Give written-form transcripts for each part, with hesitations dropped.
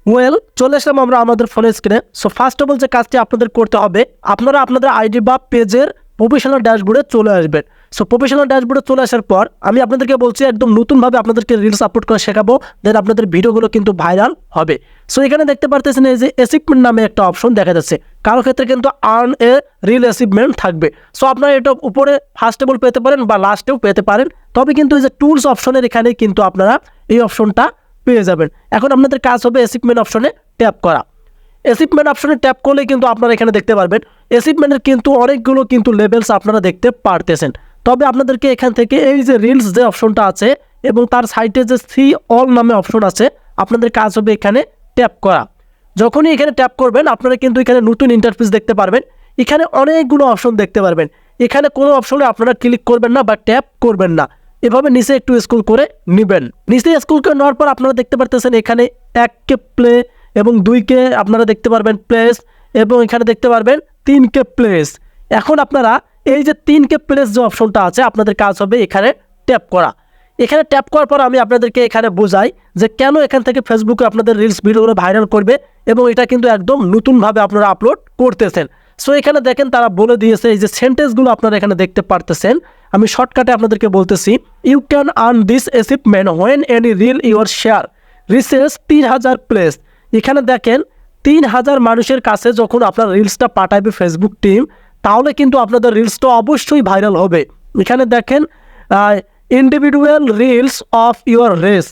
Well, চলে আসলাম আমরা আমাদের ফোনের স্ক্রিনে। সো ফার্স্ট অফ অল যে কাজটি আপনাদের করতে হবে, আপনারা আপনাদের আইডি বা পেজের প্রফেশনাল ড্যাশবোর্ডে চলে আসবেন। সো প্রফেশনাল ড্যাশবোর্ডে চলে আসার পর আমি আপনাদেরকে বলছি একদম নতুনভাবে আপনাদেরকে রিলস আপলোড করা শেখাবো, দেন আপনাদের ভিডিওগুলো কিন্তু ভাইরাল হবে। সো এখানে দেখতে পারতেছেন এই যে অ্যাচিভমেন্ট নামে একটা অপশন দেখা যাচ্ছে, কারো ক্ষেত্রে কিন্তু আর্ন এ রিল অ্যাচিভমেন্ট থাকবে। সো আপনারা এটা উপরে ফার্স্ট অফ অল পেতে পারেন বা লাস্টেও পেতে পারেন, তবে কিন্তু এই যে টুলস অপশনের এখানে কিন্তু আপনারা এই অপশনটা পেয়ে যাবেন। এখন আপনাদের কাজ হবে অ্যাচিভমেন্ট অপশনে ট্যাপ করা। অ্যাচিভমেন্ট অপশনে ট্যাপ করলে কিন্তু আপনারা এখানে দেখতে পারবেন অ্যাচিভমেন্টের কিন্তু অনেকগুলো কিন্তু লেভেলস আপনারা দেখতে পারতেছেন। তবে আপনাদেরকে এখান থেকে এই যে রিলস যে অপশনটা আছে এবং তার সাইডে যে সি অল নামে অপশন আছে, আপনাদের কাজ হবে এখানে ট্যাপ করা। যখনই এখানে ট্যাপ করবেন আপনারা কিন্তু এখানে নতুন ইন্টারফেস দেখতে পারবেন। এখানে অনেকগুলো অপশন দেখতে পারবেন। এখানে কোনো অপশনে আপনারা ক্লিক করবেন না বা ট্যাপ করবেন না, এভাবে নিচে একটু স্ক্রল করে নেবেন। নিচে স্ক্রল করে নেওয়ার পর আপনারা দেখতে পারতেছেন এখানে 1K প্লে এবং 2K আপনারা দেখতে পারবেন প্লেস, এবং এখানে দেখতে পারবেন 3K প্লেস। এখন আপনারা এই যে 3K প্লেস যে অপশনটা আছে, আপনাদের কাজ হবে এখানে ট্যাপ করা। এখানে ট্যাপ করার পর আমি আপনাদেরকে এখানে বোঝাই যে কেন এখান থেকে ফেসবুকে আপনাদের রিলস ভিডিওগুলো ভাইরাল করবে, এবং এটা কিন্তু একদম নতুনভাবে আপনারা আপলোড করতেছেন। সো এখানে দেখেন তারা বলে দিয়েছে, এই যে সেন্টেন্সগুলো আপনারা এখানে দেখতে পারতেছেন, আমি শর্টকাটে আপনাদেরকে বলতেছি। You can earn this achievement when any reel your share reaches 3000 place. এখানে দেখেন 3000 মানুষের কাছে যখন আপনার রিলসটা পাঠাবে ফেসবুক টিম, তাহলে কিন্তু আপনাদের রিলসটা অবশ্যই ভাইরাল হবে। এখানে দেখেন individual reels of your race,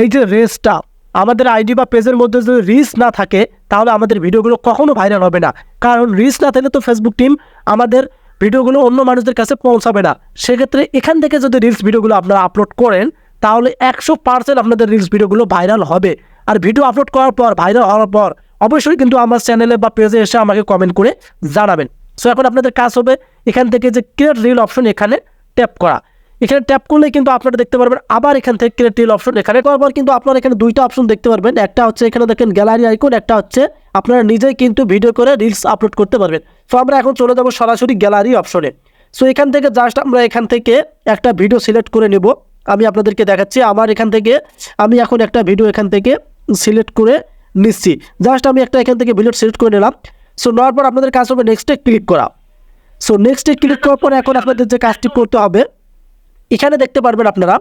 এই যে রেসটা আমাদের আইডি বা পেজের মধ্যে যদি রিচ না থাকে তাহলে আমাদের ভিডিওগুলো কখনো ভাইরাল হবে না। কারণ রিচ না থাকলে তো ফেসবুক টিম আমাদের ভিডিওগুলো অন্য মানুষদের কাছে পৌঁছাবে না। সেক্ষেত্রে এখান থেকে যদি রিলস ভিডিওগুলো আপনারা আপলোড করেন তাহলে 100% আপনাদের রিলস ভিডিওগুলো ভাইরাল হবে। আর ভিডিও আপলোড করার পর ভাইরাল হওয়ার পর অবশ্যই কিন্তু আমার চ্যানেলে বা পেজে এসে আমাকে কমেন্ট করে জানাবেন। সো এখন আপনাদের কাজ হবে এখান থেকে যে ক্রিয়েট রিল অপশন এখানে ট্যাপ করা। এখানে ট্যাপ করলে কিন্তু আপনারা দেখতে পারবেন আবার এখান থেকে ক্রিয়েট রিল অপশন এখানে করার পর কিন্তু আপনারা এখানে দুইটা অপশন দেখতে পারবেন। একটা হচ্ছে এখানে দেখেন গ্যালারি আইকন, একটা হচ্ছে আপনারা নিজেই কিন্তু ভিডিও করে রিলস আপলোড করতে পারবেন। সো আমরা এখন চলে যাব সরাসরি গ্যালারি অপশনে। সো এখান থেকে জাস্ট আমরা এখান থেকে একটা ভিডিও সিলেক্ট করে নেব। আমি আপনাদেরকে দেখাচ্ছি আমার এখান থেকে আমি এখন একটা ভিডিও এখান থেকে সিলেক্ট করে নিচ্ছি। জাস্ট আমি একটা এখান থেকে ভিডিও সিলেক্ট করে নিলাম। সো নেওয়ার পর আপনাদের কাজ হবে নেক্সটে ক্লিক করা। সো নেক্সটে ক্লিক করার পর এখন আপনাদের যে কাজটি করতে হবে, এখানে দেখতে পারবেন আপনারা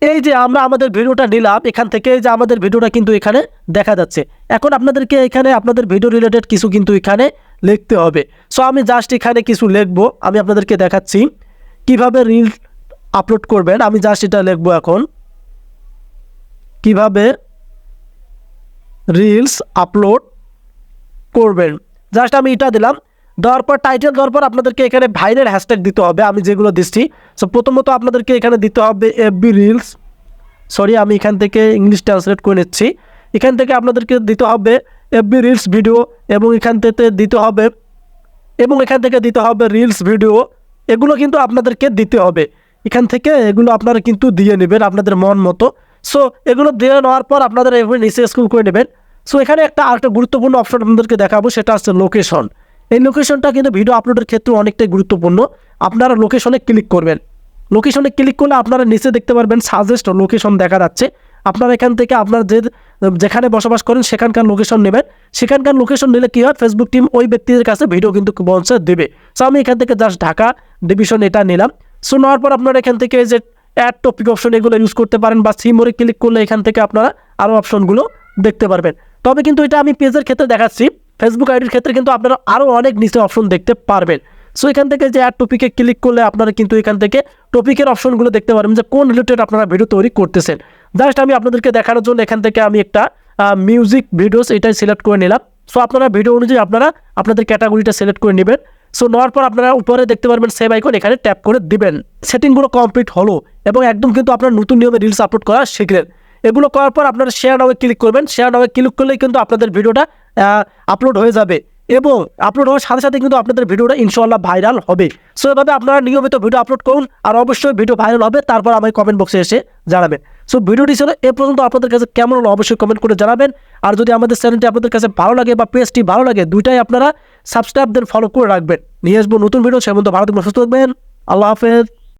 এই যে আমরা আমাদের ভিডিওটা নিলাম এখান থেকে, এই যে আমাদের ভিডিওটা কিন্তু এখানে দেখা যাচ্ছে। এখন আপনাদেরকে এখানে আপনাদের ভিডিও রিলেটেড কিছু কিন্তু এখানে লিখতে হবে। সো আমি জাস্ট এখানে কিছু লিখবো, আমি আপনাদেরকে দেখাচ্ছি কিভাবে রিল আপলোড করবেন। আমি জাস্ট এটা লিখবো এখন, কিভাবে রিলস আপলোড করবেন। জাস্ট আমি এটা দিলাম, দেওয়ার পর টাইটেল দেওয়ার পর আপনাদেরকে এখানে ভাইরাল হ্যাশট্যাগ দিতে হবে, আমি যেগুলো দিচ্ছি। সো প্রথমত আপনাদেরকে এখানে দিতে হবে এফবি রিলস, সরি আমি এখান থেকে ইংলিশ ট্রান্সলেট করে নিচ্ছি। এখান থেকে আপনাদেরকে দিতে হবে এফবি রিলস ভিডিও, এবং এখান থেকে দিতে হবে রিলস ভিডিও। এগুলো কিন্তু আপনাদেরকে দিতে হবে এখান থেকে, এগুলো আপনারা কিন্তু দিয়ে নেবেন আপনাদের মন মতো। সো এগুলো দিয়ে নেওয়ার পর আপনারা এভাবে নিচে স্ক্রল করে নেবেন। সো এখানে আরেকটা গুরুত্বপূর্ণ অপশন আপনাদেরকে দেখাবো, সেটা হচ্ছে লোকেশন। এই লোকেশনটা কিন্তু ভিডিও আপলোডের ক্ষেত্রে অনেকটাই গুরুত্বপূর্ণ। আপনারা লোকেশনে ক্লিক করবেন। লোকেশনে ক্লিক করলে আপনারা নিচে দেখতে পারবেন সাজেস্ট লোকেশন দেখা যাচ্ছে। আপনারা এখান থেকে আপনার যেখানে বসবাস করেন সেখানকার লোকেশন নেবেন। সেখানকার লোকেশন নিলে কী হয়, ফেসবুক টিম ওই ব্যক্তিদের কাছে ভিডিও কিন্তু পৌঁছে দেবে। সো আমি এখান থেকে জাস্ট ঢাকা ডিভিশন এটা নিলাম। সো নেওয়ার পর আপনারা এখান থেকে যে অ্যাড টপিক অপশন এগুলো ইউজ করতে পারেন, বা সিমোরে ক্লিক করলে এখান থেকে আপনারা আরও অপশনগুলো দেখতে পারবেন। তবে কিন্তু এটা আমি পেজের ক্ষেত্রে দেখাচ্ছি, ফেসবুক আইডির ক্ষেত্রে কিন্তু আপনারা আরও অনেক নিচে অপশন দেখতে পারবেন। সো এখান থেকে যে অ্যাড টপিকে ক্লিক করলে আপনারা কিন্তু এখান থেকে টপিকের অপশনগুলো দেখতে পারবেন যে কোন রিলেটেড আপনারা ভিডিও তৈরি করতেছেন। জাস্ট আমি আপনাদেরকে দেখানোর জন্য এখান থেকে আমি একটা মিউজিক ভিডিওস এটাই সিলেক্ট করে নিলাম। সো আপনারা ভিডিও অনুযায়ী আপনারা আপনাদের ক্যাটাগরিটা সিলেক্ট করে নেবেন। সো নেওয়ার পর আপনারা উপরে দেখতে পারবেন সেভ আইকন, এখানে ট্যাপ করে দিবেন। সেটিংগুলো কমপ্লিট হলো এবং একদম কিন্তু আপনারা নতুন নিয়মে রিলস আপলোড করা শিখলেন। এগুলো করার পর আপনারা শেয়ার নাও ক্লিক করবেন। শেয়ার নাও ক্লিক করলেই কিন্তু আপনাদের ভিডিওটা আপলোড হয়ে যাবে, এবং আপলোড হওয়ার সাথে সাথে কিন্তু আপনাদের ভিডিওটা ইনশাআল্লাহ ভাইরাল হবে। সো এভাবে আপনারা নিয়মিত ভিডিও আপলোড করুন, আর অবশ্যই ভিডিও ভাইরাল হবে, তারপর আমাকে কমেন্ট বক্সে এসে জানাবেন। সো ভিডিওটি ছিল এ পর্যন্ত, আপনাদের কাছে কেমন হলো অবশ্যই কমেন্ট করে জানাবেন। আর যদি আমাদের চ্যানেলটি আপনাদের কাছে ভালো লাগে বা পেজটি ভালো লাগে, দুইটাই আপনারা সাবস্ক্রাইব দেন, ফলো করে রাখবেন। নিয়ে আসবো নতুন ভিডিও, সে পর্যন্ত ভালো থাকবেন, সুস্থ থাকবেন। আল্লাহ হাফেজ।